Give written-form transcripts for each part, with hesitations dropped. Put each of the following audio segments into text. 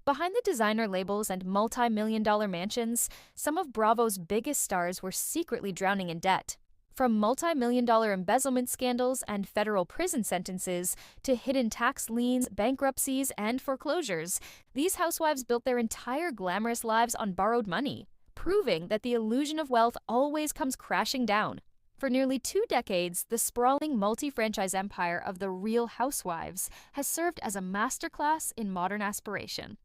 Behind the designer labels and multi-million-dollar mansions, some of Bravo's biggest stars were secretly drowning in debt. From multi-million-dollar embezzlement scandals and federal prison sentences to hidden tax liens, bankruptcies, and foreclosures, these housewives built their entire glamorous lives on borrowed money, proving that the illusion of wealth always comes crashing down. For nearly 2 decades, the sprawling multi-franchise empire of the Real Housewives has served as a masterclass in modern aspiration.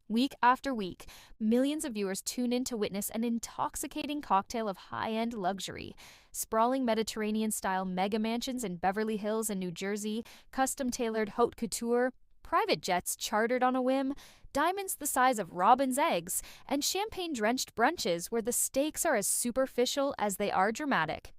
Week after week, millions of viewers tune in to witness an intoxicating cocktail of high-end luxury. Sprawling Mediterranean-style mega mansions in Beverly Hills and New Jersey, custom-tailored haute couture, private jets chartered on a whim, diamonds the size of robin's eggs, and champagne-drenched brunches where the stakes are as superficial as they are dramatic.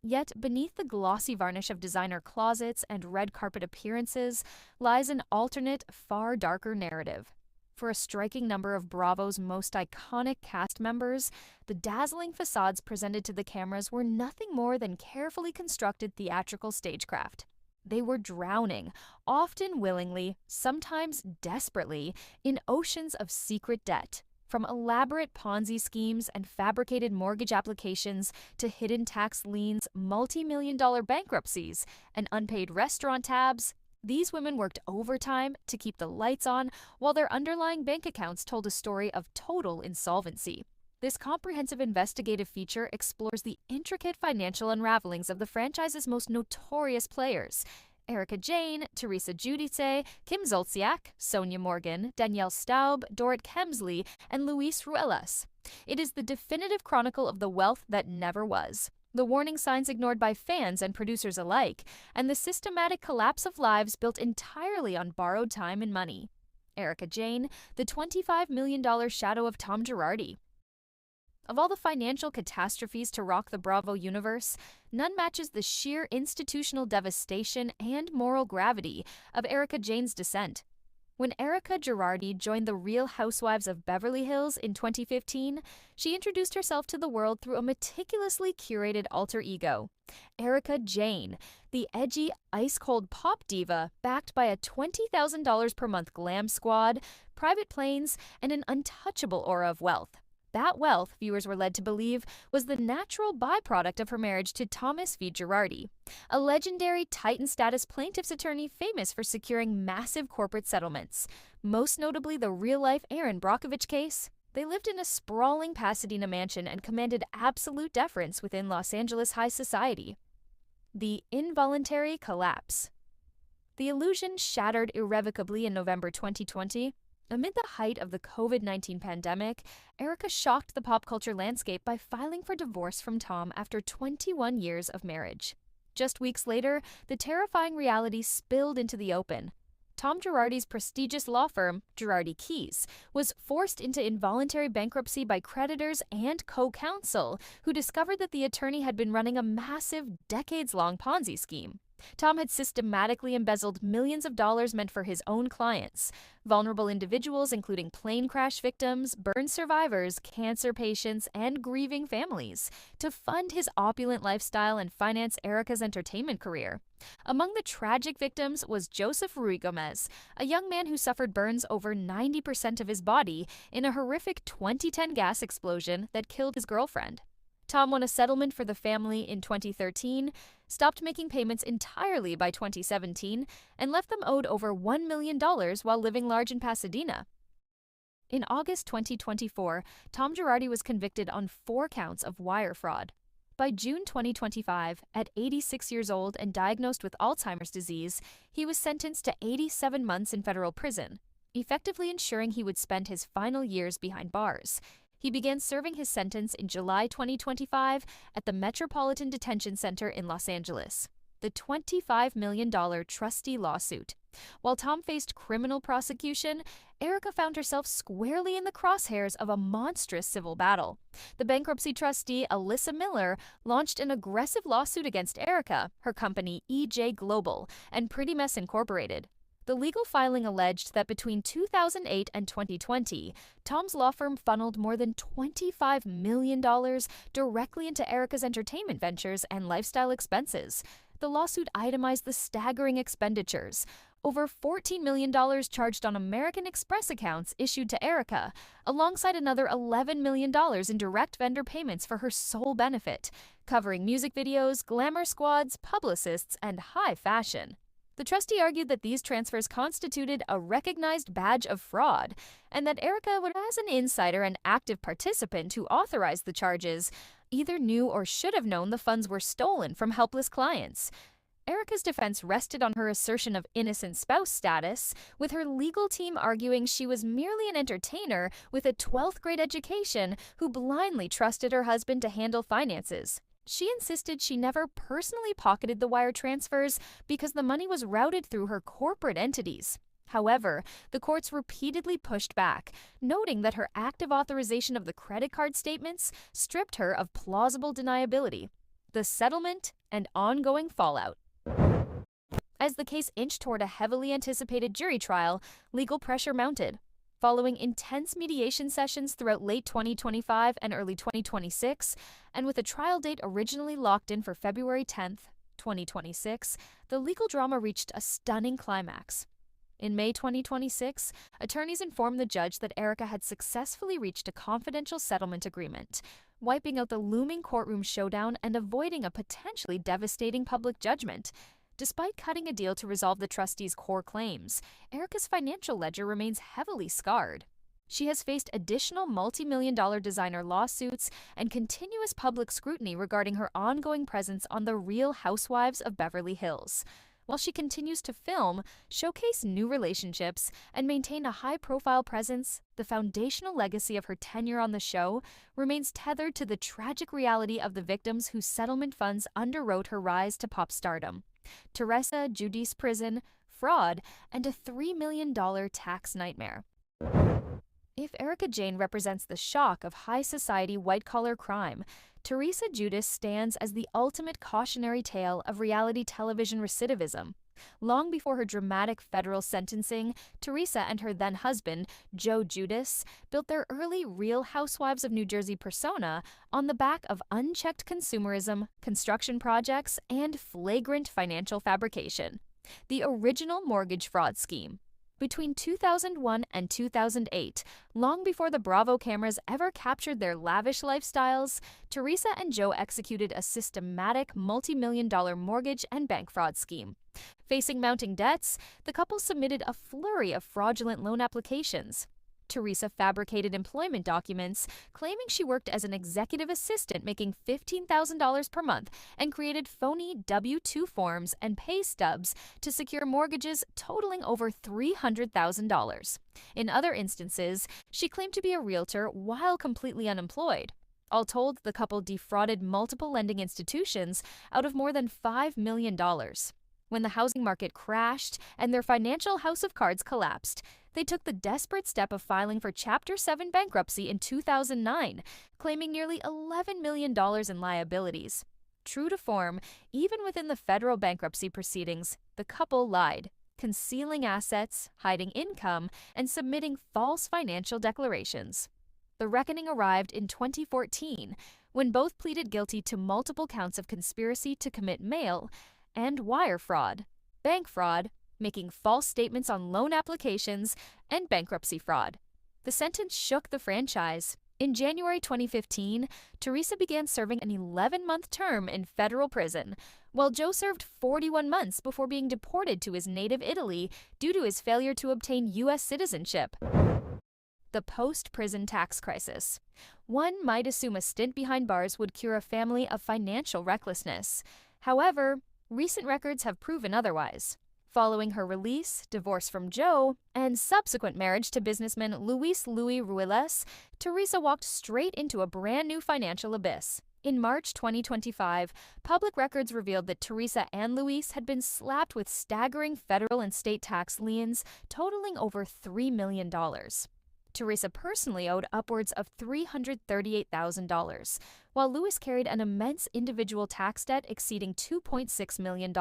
Yet, beneath the glossy varnish of designer closets and red carpet appearances lies an alternate, far darker narrative. For a striking number of Bravo's most iconic cast members, the dazzling facades presented to the cameras were nothing more than carefully constructed theatrical stagecraft. They were drowning, often willingly, sometimes desperately, in oceans of secret debt. From elaborate Ponzi schemes and fabricated mortgage applications to hidden tax liens, multi-million-dollar bankruptcies, and unpaid restaurant tabs, these women worked overtime to keep the lights on while their underlying bank accounts told a story of total insolvency. This comprehensive investigative feature explores the intricate financial unravelings of the franchise's most notorious players: Erika Jayne, Teresa Giudice, Kim Zolciak, Sonja Morgan, Danielle Staub, Dorit Kemsley, and Luis Ruelas. It is the definitive chronicle of the wealth that never was, the warning signs ignored by fans and producers alike, and the systematic collapse of lives built entirely on borrowed time and money. Erika Jayne, the $25 million shadow of Tom Girardi. Of all the financial catastrophes to rock the Bravo universe, none matches the sheer institutional devastation and moral gravity of Erika Jayne's descent. When Erika Girardi joined the Real Housewives of Beverly Hills in 2015, she introduced herself to the world through a meticulously curated alter ego, Erika Jayne, the edgy, ice-cold pop diva backed by a $20,000 per month glam squad, private planes, and an untouchable aura of wealth. That wealth, viewers were led to believe, was the natural byproduct of her marriage to Thomas V. Girardi, a legendary Titan-status plaintiff's attorney famous for securing massive corporate settlements, most notably the real-life Erin Brockovich case. They lived in a sprawling Pasadena mansion and commanded absolute deference within Los Angeles high society. The involuntary collapse. The illusion shattered irrevocably in November 2020. Amid the height of the COVID-19 pandemic, Erika shocked the pop culture landscape by filing for divorce from Tom after 21 years of marriage. Just weeks later, the terrifying reality spilled into the open. Tom Girardi's prestigious law firm, Girardi Keys, was forced into involuntary bankruptcy by creditors and co-counsel, who discovered that the attorney had been running a massive, decades-long Ponzi scheme. Tom had systematically embezzled millions of dollars meant for his own clients, vulnerable individuals including plane crash victims, burn survivors, cancer patients, and grieving families, to fund his opulent lifestyle and finance Erika's entertainment career. Among the tragic victims was Joseph Ruigomez, a young man who suffered burns over 90% of his body in a horrific 2010 gas explosion that killed his girlfriend. Tom won a settlement for the family in 2013, stopped making payments entirely by 2017, and left them owed over $1 million while living large in Pasadena. In August 2024, Tom Girardi was convicted on 4 counts of wire fraud. By June 2025, at 86 years old and diagnosed with Alzheimer's disease, he was sentenced to 87 months in federal prison, effectively ensuring he would spend his final years behind bars. He began serving his sentence in July 2025 at the Metropolitan Detention Center in Los Angeles. The $25 million trustee lawsuit. While Tom faced criminal prosecution, Erika found herself squarely in the crosshairs of a monstrous civil battle. The bankruptcy trustee, Alyssa Miller, launched an aggressive lawsuit against Erika, her company EJ Global, and Pretty Mess Incorporated. The legal filing alleged that between 2008 and 2020, Tom's law firm funneled more than $25 million directly into Erika's entertainment ventures and lifestyle expenses. The lawsuit itemized the staggering expenditures: Over $14 million charged on American Express accounts issued to Erika, alongside another $11 million in direct vendor payments for her sole benefit, covering music videos, glamour squads, publicists, and high fashion. The trustee argued that these transfers constituted a recognized badge of fraud, and that Erika, as an insider and active participant who authorized the charges, either knew or should have known the funds were stolen from helpless clients. Erika's defense rested on her assertion of innocent spouse status, with her legal team arguing she was merely an entertainer with a 12th grade education who blindly trusted her husband to handle finances. She insisted she never personally pocketed the wire transfers because the money was routed through her corporate entities. However, the courts repeatedly pushed back, noting that her active authorization of the credit card statements stripped her of plausible deniability. The settlement and ongoing fallout. As the case inched toward a heavily anticipated jury trial, legal pressure mounted. Following intense mediation sessions throughout late 2025 and early 2026, and with a trial date originally locked in for February 10, 2026, the legal drama reached a stunning climax. In May 2026, attorneys informed the judge that Erika had successfully reached a confidential settlement agreement, wiping out the looming courtroom showdown and avoiding a potentially devastating public judgment. Despite cutting a deal to resolve the trustee's core claims, Erika's financial ledger remains heavily scarred. She has faced additional multi-million-dollar designer lawsuits and continuous public scrutiny regarding her ongoing presence on The Real Housewives of Beverly Hills. While she continues to film, showcase new relationships, and maintain a high-profile presence, the foundational legacy of her tenure on the show remains tethered to the tragic reality of the victims whose settlement funds underwrote her rise to pop stardom. Teresa, Giudice prison, fraud, and a $3 million tax nightmare. If Erika Jayne represents the shock of high society white-collar crime, Teresa Giudice stands as the ultimate cautionary tale of reality television recidivism. Long before her dramatic federal sentencing, Teresa and her then-husband, Joe Giudice, built their early Real Housewives of New Jersey persona on the back of unchecked consumerism, construction projects, and flagrant financial fabrication. The original mortgage fraud scheme. Between 2001 and 2008, long before the Bravo cameras ever captured their lavish lifestyles, Teresa and Joe executed a systematic multi-million-dollar mortgage and bank fraud scheme. Facing mounting debts, the couple submitted a flurry of fraudulent loan applications. Teresa fabricated employment documents, claiming she worked as an executive assistant making $15,000 per month, and created phony W-2 forms and pay stubs to secure mortgages totaling over $300,000. In other instances, she claimed to be a realtor while completely unemployed. All told, the couple defrauded multiple lending institutions out of more than $5 million. When the housing market crashed and their financial house of cards collapsed, they took the desperate step of filing for Chapter 7 bankruptcy in 2009, claiming nearly $11 million in liabilities. True to form, even within the federal bankruptcy proceedings, the couple lied, concealing assets, hiding income, and submitting false financial declarations. The reckoning arrived in 2014, when both pleaded guilty to multiple counts of conspiracy to commit mail and wire fraud, bank fraud, making false statements on loan applications, and bankruptcy fraud. The sentence shook the franchise. In January 2015, Teresa began serving an 11-month term in federal prison, while Joe served 41 months before being deported to his native Italy due to his failure to obtain U.S. citizenship. The post-prison tax crisis. One might assume a stint behind bars would cure a family of financial recklessness. However, recent records have proven otherwise. Following her release, divorce from Joe, and subsequent marriage to businessman Luis Louis Ruelas, Teresa walked straight into a brand new financial abyss. In March 2025, public records revealed that Teresa and Luis had been slapped with staggering federal and state tax liens totaling over $3 million. Teresa personally owed upwards of $338,000, while Luis carried an immense individual tax debt exceeding $2.6 million.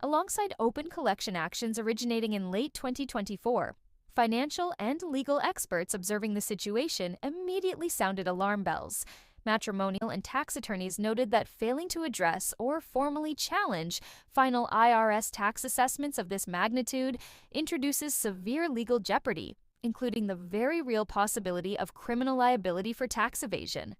Alongside open collection actions originating in late 2024, financial and legal experts observing the situation immediately sounded alarm bells. Matrimonial and tax attorneys noted that failing to address or formally challenge final IRS tax assessments of this magnitude introduces severe legal jeopardy, including the very real possibility of criminal liability for tax evasion.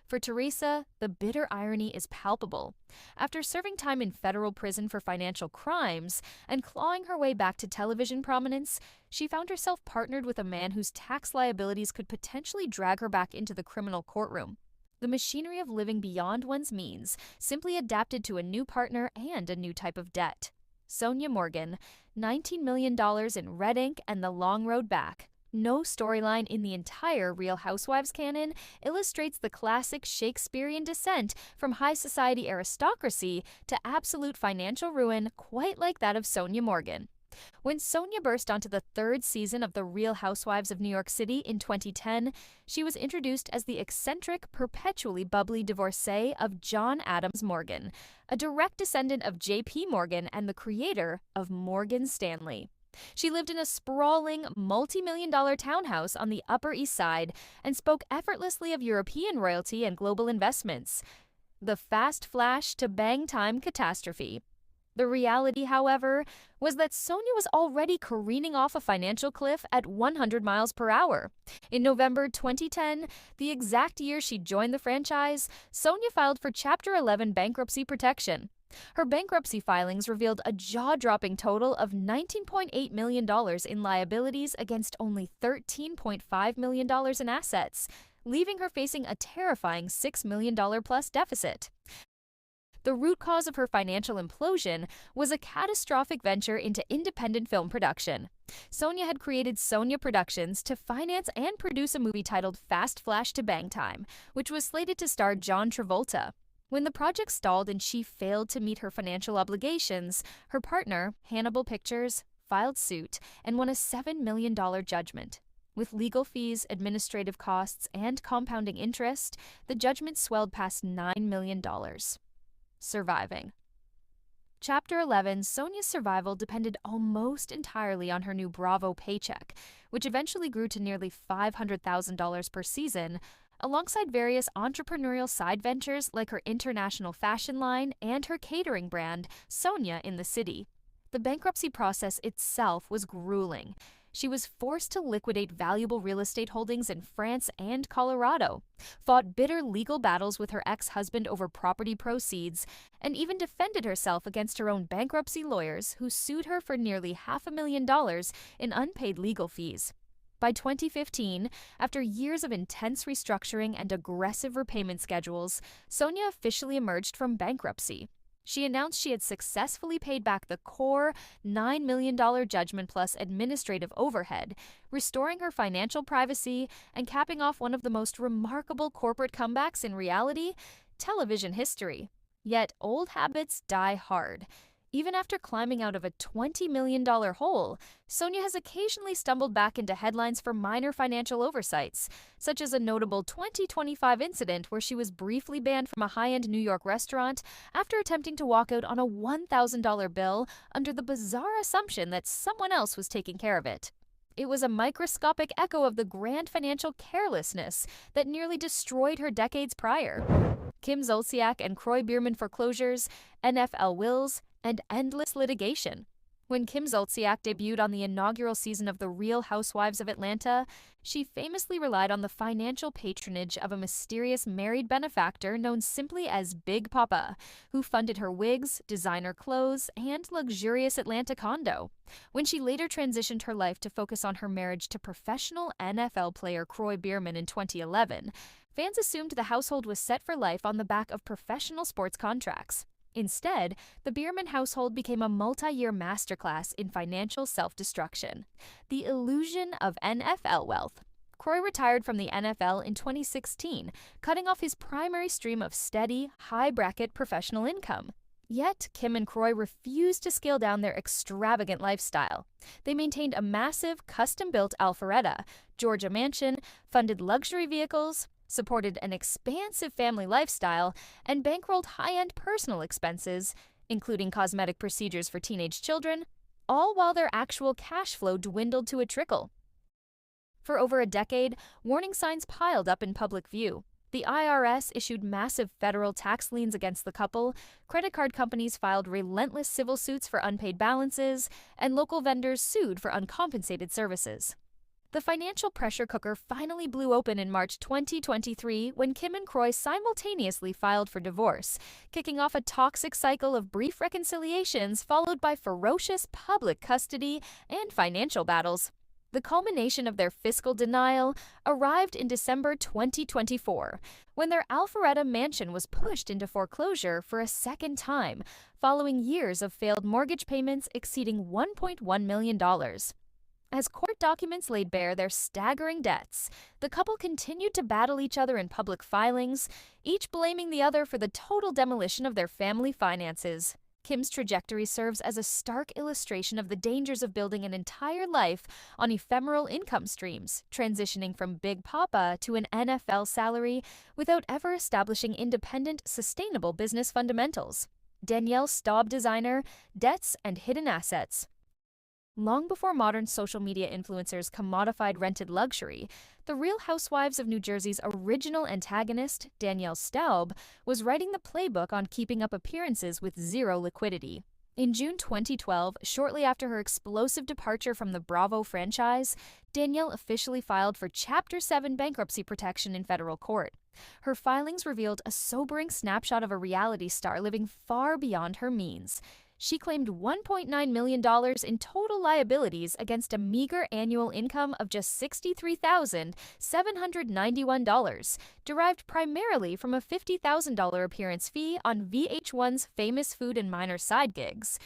For Teresa, the bitter irony is palpable. After serving time in federal prison for financial crimes and clawing her way back to television prominence, she found herself partnered with a man whose tax liabilities could potentially drag her back into the criminal courtroom. The machinery of living beyond one's means simply adapted to a new partner and a new type of debt. Sonja Morgan, $19 million in red ink and the long road back. No storyline in the entire Real Housewives canon illustrates the classic Shakespearean descent from high society aristocracy to absolute financial ruin quite like that of Sonja Morgan. When Sonja burst onto the third season of The Real Housewives of New York City in 2010, she was introduced as the eccentric, perpetually bubbly divorcee of John Adams Morgan, a direct descendant of J.P. Morgan and the creator of Morgan Stanley. She lived in a sprawling, multi-million-dollar townhouse on the Upper East Side and spoke effortlessly of European royalty and global investments. The fast flash to bang time catastrophe. The reality, however, was that Sonja was already careening off a financial cliff at 100 miles per hour. In November 2010, the exact year she joined the franchise, Sonja filed for Chapter 11 bankruptcy protection. Her bankruptcy filings revealed a jaw-dropping total of $19.8 million in liabilities against only $13.5 million in assets, leaving her facing a terrifying $6 million plus deficit. The root cause of her financial implosion was a catastrophic venture into independent film production. Sonja had created Sonja Productions to finance and produce a movie titled Fast Flash to Bang Time, which was slated to star John Travolta. When the project stalled and she failed to meet her financial obligations, her partner, Hannibal Pictures, filed suit and won a $7 million judgment. With legal fees, administrative costs, and compounding interest, the judgment swelled past $9 million. Surviving. Chapter 11, Sonja's survival depended almost entirely on her new Bravo paycheck, which eventually grew to nearly $500,000 per season, alongside various entrepreneurial side ventures like her international fashion line and her catering brand, Sonja in the City. The bankruptcy process itself was grueling. She was forced to liquidate valuable real estate holdings in France and Colorado, fought bitter legal battles with her ex-husband over property proceeds, and even defended herself against her own bankruptcy lawyers who sued her for nearly $500,000 in unpaid legal fees. By 2015, after years of intense restructuring and aggressive repayment schedules, Sonja officially emerged from bankruptcy. She announced she had successfully paid back the core $9 million judgment plus administrative overhead, restoring her financial privacy and capping off one of the most remarkable corporate comebacks in reality television history. Yet old habits die hard. Even after climbing out of a $20 million hole, Sonja has occasionally stumbled back into headlines for minor financial oversights, such as a notable 2025 incident where she was briefly banned from a high-end New York restaurant after attempting to walk out on a $1,000 bill under the bizarre assumption that someone else was taking care of it. It was a microscopic echo of the grand financial carelessness that nearly destroyed her decades prior. Kim Zolciak and Kroy Biermann foreclosures, NFL wills, and endless litigation. When Kim Zolciak debuted on the inaugural season of The Real Housewives of Atlanta, she famously relied on the financial patronage of a mysterious married benefactor known simply as Big Papa, who funded her wigs, designer clothes, and luxurious Atlanta condo. When she later transitioned her life to focus on her marriage to professional NFL player Kroy Biermann in 2011, fans assumed the household was set for life on the back of professional sports contracts. Instead, the Biermann household became a multi-year masterclass in financial self-destruction. The illusion of NFL wealth. Kroy retired from the NFL in 2016, cutting off his primary stream of steady, high-bracket professional income. Yet, Kim and Kroy refused to scale down their extravagant lifestyle. They maintained a massive, custom-built Alpharetta, Georgia mansion, funded luxury vehicles, supported an expansive family lifestyle, and bankrolled high-end personal expenses, including cosmetic procedures for teenage children, all while their actual cash flow dwindled to a trickle. For over a decade, warning signs piled up in public view. The IRS issued massive federal tax liens against the couple, credit card companies filed relentless civil suits for unpaid balances, and local vendors sued for uncompensated services. The financial pressure cooker finally blew open in March 2023 when Kim and Kroy simultaneously filed for divorce, kicking off a toxic cycle of brief reconciliations followed by ferocious public custody and financial battles. The culmination of their fiscal denial arrived in December 2024, when their Alpharetta mansion was pushed into foreclosure for a second time, following years of failed mortgage payments exceeding $1.1 million. As court documents laid bare their staggering debts, the couple continued to battle each other in public filings, each blaming the other for the total demolition of their family finances. Kim's trajectory serves as a stark illustration of the dangers of building an entire life on ephemeral income streams, transitioning from Big Papa to an NFL salary without ever establishing independent, sustainable business fundamentals. Danielle Staub designer, debts and hidden assets. Long before modern social media influencers commodified rented luxury, the Real Housewives of New Jersey's original antagonist, Danielle Staub, was writing the playbook on keeping up appearances with zero liquidity. In June 2012, shortly after her explosive departure from the Bravo franchise, Danielle officially filed for Chapter 7 bankruptcy protection in federal court. Her filings revealed a sobering snapshot of a reality star living far beyond her means. She claimed $1.9 million in total liabilities against a meager annual income of just $63,791, derived primarily from a $50,000 appearance fee on VH1's famous food and minor side gigs.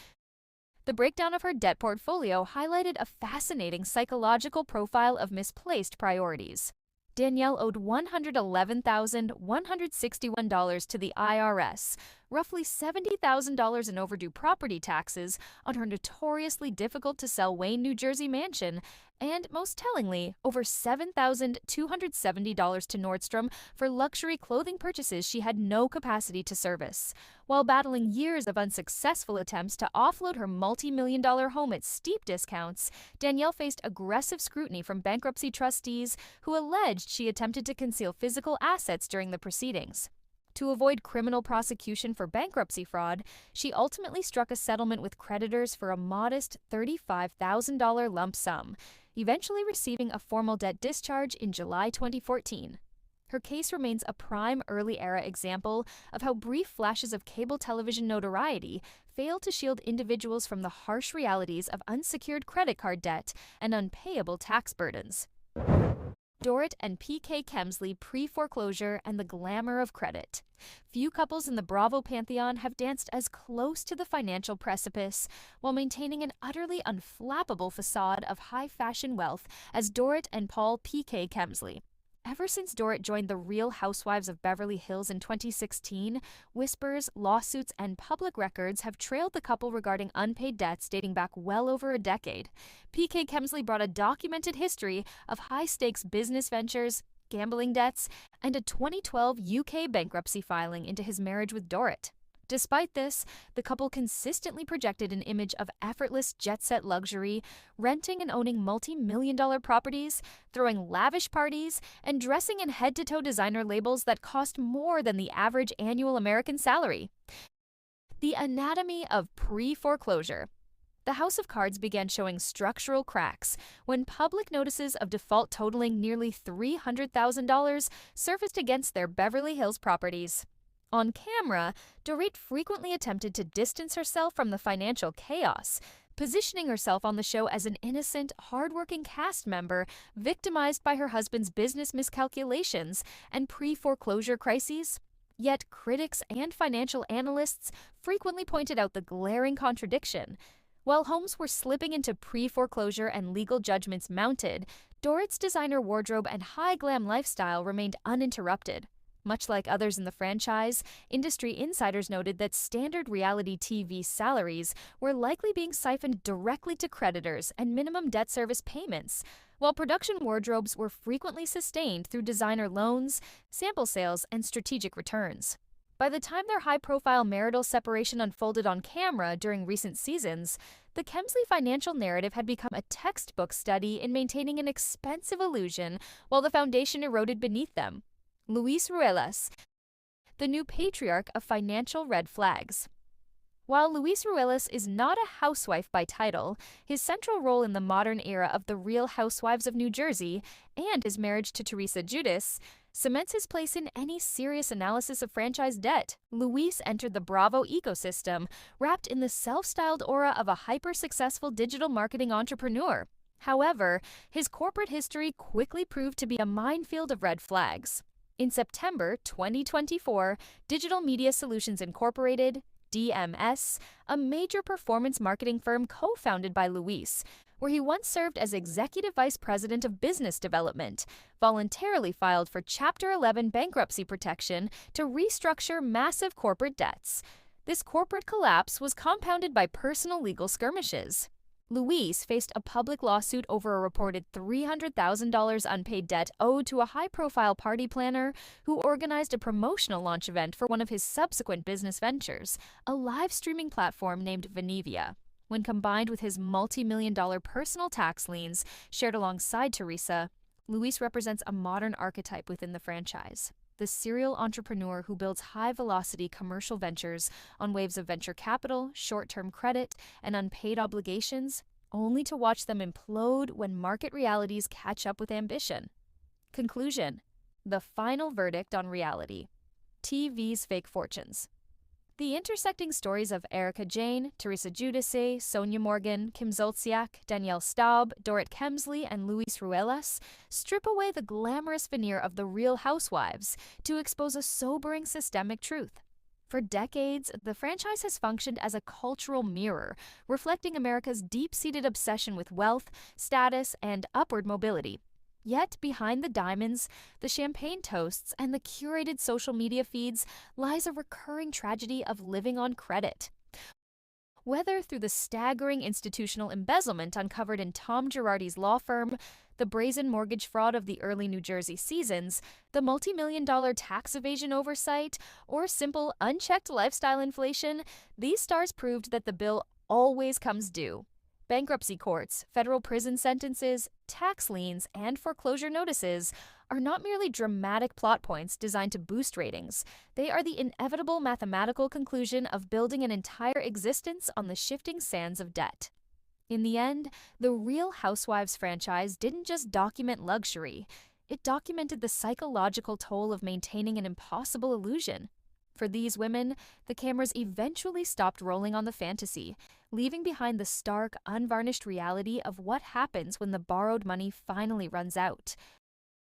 The breakdown of her debt portfolio highlighted a fascinating psychological profile of misplaced priorities. Danielle owed $111,161 to the IRS, roughly $70,000 in overdue property taxes on her notoriously difficult-to-sell Wayne, New Jersey mansion, and, most tellingly, over $7,270 to Nordstrom for luxury clothing purchases she had no capacity to service. While battling years of unsuccessful attempts to offload her multi-million-dollar home at steep discounts, Danielle faced aggressive scrutiny from bankruptcy trustees who alleged she attempted to conceal physical assets during the proceedings. To avoid criminal prosecution for bankruptcy fraud, she ultimately struck a settlement with creditors for a modest $35,000 lump sum, eventually receiving a formal debt discharge in July 2014. Her case remains a prime early-era example of how brief flashes of cable television notoriety fail to shield individuals from the harsh realities of unsecured credit card debt and unpayable tax burdens. Dorit and PK Kemsley pre-foreclosure and the glamour of credit. Few couples in the Bravo pantheon have danced as close to the financial precipice while maintaining an utterly unflappable facade of high-fashion wealth as Dorit and Paul PK Kemsley. Ever since Dorit joined the Real Housewives of Beverly Hills in 2016, whispers, lawsuits, and public records have trailed the couple regarding unpaid debts dating back well over a decade. PK Kemsley brought a documented history of high-stakes business ventures, gambling debts, and a 2012 UK bankruptcy filing into his marriage with Dorit. Despite this, the couple consistently projected an image of effortless jet-set luxury, renting and owning multi-million-dollar properties, throwing lavish parties, and dressing in head-to-toe designer labels that cost more than the average annual American salary. The anatomy of pre-foreclosure. The House of Cards began showing structural cracks when public notices of default totaling nearly $300,000 surfaced against their Beverly Hills properties. On camera, Dorit frequently attempted to distance herself from the financial chaos, positioning herself on the show as an innocent, hardworking cast member victimized by her husband's business miscalculations and pre-foreclosure crises. Yet critics and financial analysts frequently pointed out the glaring contradiction. While homes were slipping into pre-foreclosure and legal judgments mounted, Dorit's designer wardrobe and high-glam lifestyle remained uninterrupted. Much like others in the franchise, industry insiders noted that standard reality TV salaries were likely being siphoned directly to creditors and minimum debt service payments, while production wardrobes were frequently sustained through designer loans, sample sales, and strategic returns. By the time their high-profile marital separation unfolded on camera during recent seasons, the Kemsley financial narrative had become a textbook study in maintaining an expensive illusion while the foundation eroded beneath them. Luis Ruelas, the new patriarch of financial red flags. While Luis Ruelas is not a housewife by title, his central role in the modern era of the Real Housewives of New Jersey and his marriage to Teresa Giudice cements his place in any serious analysis of franchise debt. Luis entered the Bravo ecosystem, wrapped in the self-styled aura of a hyper-successful digital marketing entrepreneur. However, his corporate history quickly proved to be a minefield of red flags. In September 2024, Digital Media Solutions Incorporated, DMS, a major performance marketing firm co-founded by Luis, where he once served as Executive Vice President of Business Development, voluntarily filed for Chapter 11 bankruptcy protection to restructure massive corporate debts. This corporate collapse was compounded by personal legal skirmishes. Luis faced a public lawsuit over a reported $300,000 unpaid debt owed to a high-profile party planner who organized a promotional launch event for one of his subsequent business ventures, a live streaming platform named Venivia. When combined with his multi-million-dollar personal tax liens shared alongside Teresa, Luis represents a modern archetype within the franchise. The serial entrepreneur who builds high-velocity commercial ventures on waves of venture capital, short-term credit, and unpaid obligations, only to watch them implode when market realities catch up with ambition. Conclusion: the final verdict on reality. TV's fake fortunes. The intersecting stories of Erika Jayne, Teresa Giudice, Sonja Morgan, Kim Zolciak, Danielle Staub, Dorit Kemsley, and Luis Ruelas strip away the glamorous veneer of the Real Housewives to expose a sobering systemic truth. For decades, the franchise has functioned as a cultural mirror, reflecting America's deep-seated obsession with wealth, status, and upward mobility. Yet behind the diamonds, the champagne toasts, and the curated social media feeds lies a recurring tragedy of living on credit. Whether through the staggering institutional embezzlement uncovered in Tom Girardi's law firm, the brazen mortgage fraud of the early New Jersey seasons, the multi-million-dollar tax evasion oversight, or simple unchecked lifestyle inflation, these stars proved that the bill always comes due. Bankruptcy courts, federal prison sentences, tax liens, and foreclosure notices are not merely dramatic plot points designed to boost ratings. They are the inevitable mathematical conclusion of building an entire existence on the shifting sands of debt. In the end, the Real Housewives franchise didn't just document luxury, it documented the psychological toll of maintaining an impossible illusion. For these women, the cameras eventually stopped rolling on the fantasy, leaving behind the stark, unvarnished reality of what happens when the borrowed money finally runs out,